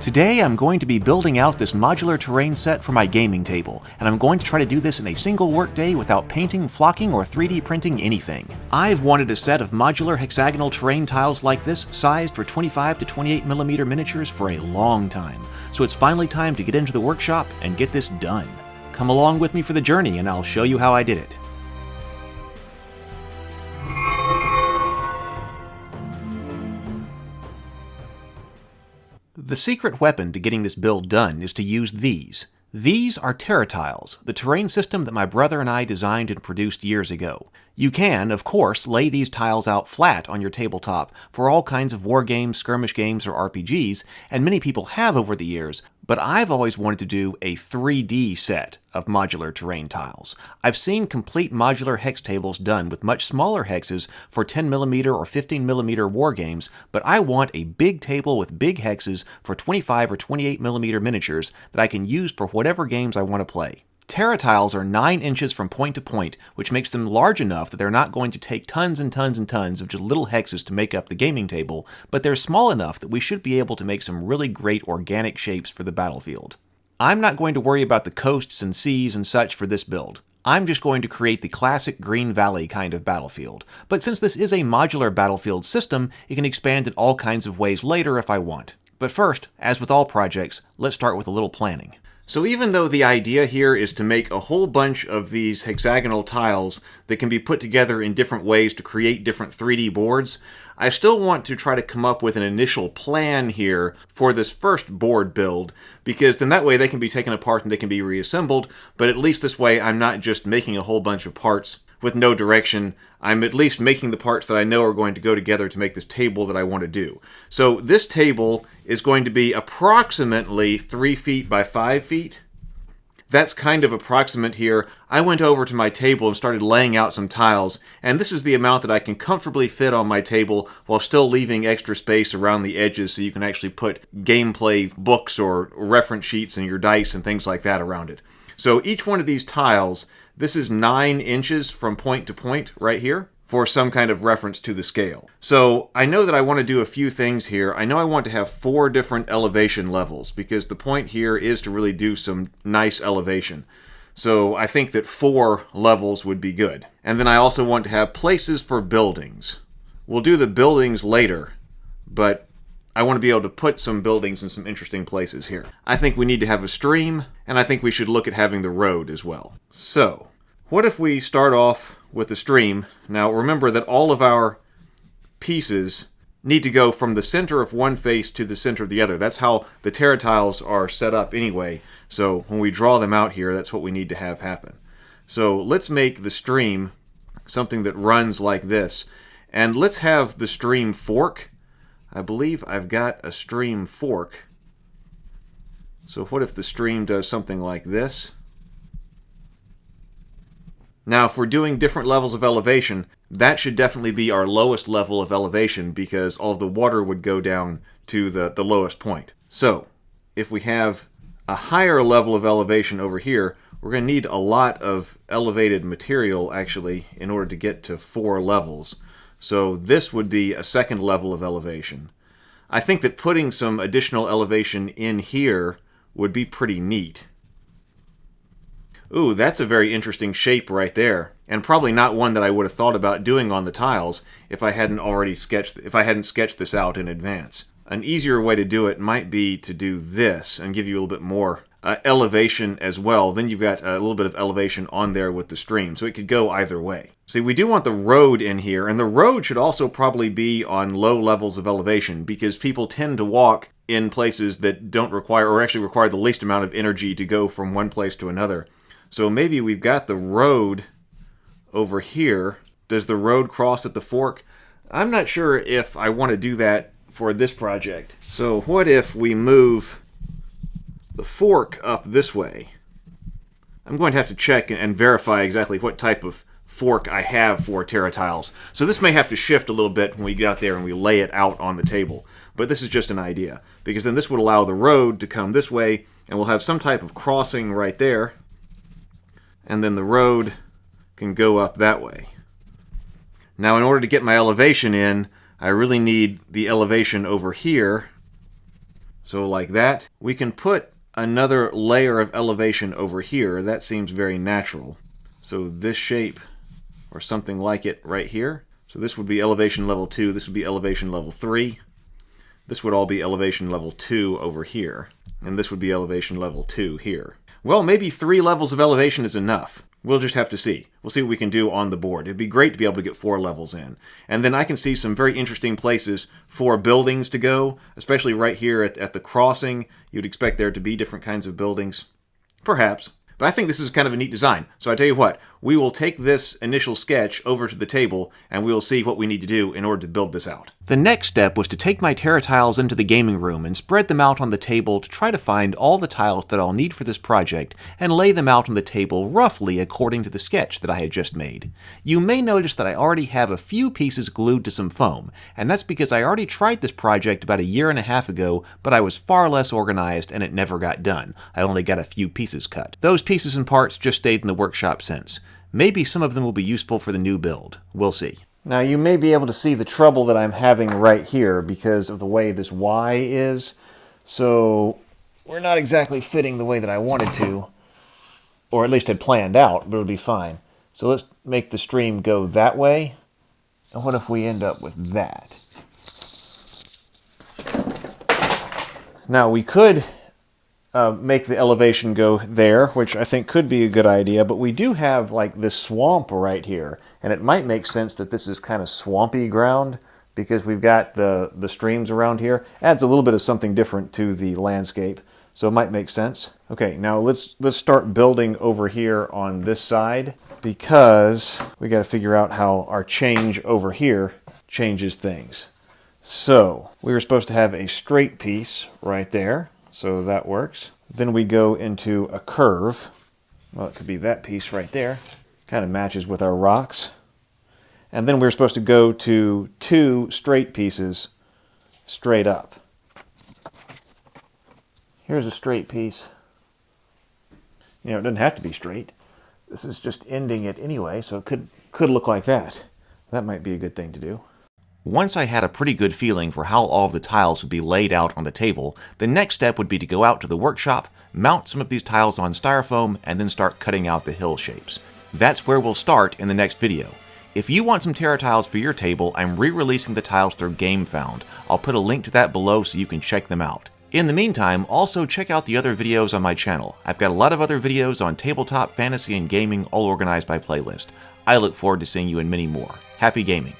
Today I'm going to be building out this modular terrain set for my gaming table, and I'm going to try to do this in a single workday without painting, flocking, or 3D printing anything. I've wanted a set of modular hexagonal terrain tiles like this sized for 25 to 28mm miniatures for a long time, so it's finally time to get into the workshop and get this done. Come along with me for the journey and I'll show you how I did it. The secret weapon to getting this build done is to use these. These are Terratiles, the terrain system that my brother and I designed and produced years ago. You can, of course, lay these tiles out flat on your tabletop for all kinds of war games, skirmish games, or RPGs, and many people have over the years, but I've always wanted to do a 3D set of modular terrain tiles. I've seen complete modular hex tables done with much smaller hexes for 10mm or 15mm war games, but I want a big table with big hexes for 25 or 28mm miniatures that I can use for whatever games I want to play. Terratiles are 9 inches from point to point, which makes them large enough that they're not going to take tons and tons and tons of just little hexes to make up the gaming table, but they're small enough that we should be able to make some really great organic shapes for the battlefield. I'm not going to worry about the coasts and seas and such for this build. I'm just going to create the classic Green Valley kind of battlefield, but since this is a modular battlefield system, it can expand in all kinds of ways later if I want. But first, as with all projects, let's start with a little planning. So even though the idea here is to make a whole bunch of these hexagonal tiles that can be put together in different ways to create different 3D boards, I still want to try to come up with an initial plan here for this first board build, because then that way they can be taken apart and they can be reassembled, but at least this way I'm not just making a whole bunch of parts with no direction. I'm at least making the parts that I know are going to go together to make this table that I want to do. So this table is going to be approximately 3 feet by 5 feet. That's kind of approximate here. I went over to my table and started laying out some tiles, and this is the amount that I can comfortably fit on my table while still leaving extra space around the edges so you can actually put gameplay books or reference sheets and your dice and things like that around it. So each one of these tiles, this is 9 inches from point to point right here for some kind of reference to the scale. So I know that I want to do a few things here. I know I want to have 4 different elevation levels because the point here is to really do some nice elevation. So I think that 4 levels would be good. And then I also want to have places for buildings. We'll do the buildings later, but I want to be able to put some buildings in some interesting places here. I think we need to have a stream, and I think we should look at having the road as well. So, what if we start off with the stream? Now remember that all of our pieces need to go from the center of one face to the center of the other. That's how the Terratiles are set up anyway. So when we draw them out here, that's what we need to have happen. So let's make the stream something that runs like this. And let's have the stream fork. I believe I've got a stream fork. So what if the stream does something like this? Now, if we're doing different levels of elevation, that should definitely be our lowest level of elevation because all of the water would go down to the lowest point. So, if we have a higher level of elevation over here, we're going to need a lot of elevated material, actually, in order to get to 4 levels. So this would be a second level of elevation. I think that putting some additional elevation in here would be pretty neat. Ooh, that's a very interesting shape right there, and probably not one that I would have thought about doing on the tiles if I hadn't sketched this out in advance. An easier way to do it might be to do this and give you a little bit more elevation as well. Then you've got a little bit of elevation on there with the stream, so it could go either way. See, we do want the road in here, and the road should also probably be on low levels of elevation because people tend to walk in places that don't require, or actually require the least amount of energy to go from one place to another. So maybe we've got the road over here. Does the road cross at the fork? I'm not sure if I want to do that for this project. So what if we move the fork up this way? I'm going to have to check and verify exactly what type of fork I have for Terratiles. So this may have to shift a little bit when we get out there and we lay it out on the table. But this is just an idea, because then this would allow the road to come this way, and we'll have some type of crossing right there, and then the road can go up that way. Now, in order to get my elevation in, I really need the elevation over here So like that. We can put another layer of elevation over here. That seems very natural. So this shape, or something like it right here. So this would be elevation level 2, this would be elevation level 3. This would all be elevation level 2 over here. And this would be elevation level 2 here. Well, maybe 3 levels of elevation is enough. We'll just have to see. We'll see what we can do on the board. It'd be great to be able to get 4 levels in. And then I can see some very interesting places for buildings to go, especially right here at the crossing. You'd expect there to be different kinds of buildings. Perhaps. But I think this is kind of a neat design. So I tell you what, we will take this initial sketch over to the table and we will see what we need to do in order to build this out. The next step was to take my Terratiles into the gaming room and spread them out on the table to try to find all the tiles that I'll need for this project and lay them out on the table roughly according to the sketch that I had just made. You may notice that I already have a few pieces glued to some foam, and that's because I already tried this project about 1.5 years ago, but I was far less organized and it never got done. I only got a few pieces cut. Those pieces and parts just stayed in the workshop since. Maybe some of them will be useful for the new build. We'll see. Now you may be able to see the trouble that I'm having right here because of the way this Y is. So we're not exactly fitting the way that I wanted to, or at least had planned out, but it'll be fine. So let's make the stream go that way. And what if we end up with that? Now we could make the elevation go there, which I think could be a good idea, but we do have like this swamp right here, and it might make sense that this is kind of swampy ground because we've got the streams around here. Adds a little bit of something different to the landscape, so it might make sense. Okay, now let's start building over here on this side because we got to figure out how our change over here changes things. So we were supposed to have a straight piece right there. So that works. Then we go into a curve. Well, it could be that piece right there. Kind of matches with our rocks. And then we're supposed to go to 2 straight pieces straight up. Here's a straight piece. You know, it doesn't have to be straight. This is just ending it anyway, so it could look like that. That might be a good thing to do. Once I had a pretty good feeling for how all of the tiles would be laid out on the table, the next step would be to go out to the workshop, mount some of these tiles on styrofoam, and then start cutting out the hill shapes. That's where we'll start in the next video. If you want some Terratiles for your table, I'm re-releasing the tiles through GameFound. I'll put a link to that below so you can check them out. In the meantime, also check out the other videos on my channel. I've got a lot of other videos on tabletop, fantasy, and gaming, all organized by playlist. I look forward to seeing you in many more. Happy gaming!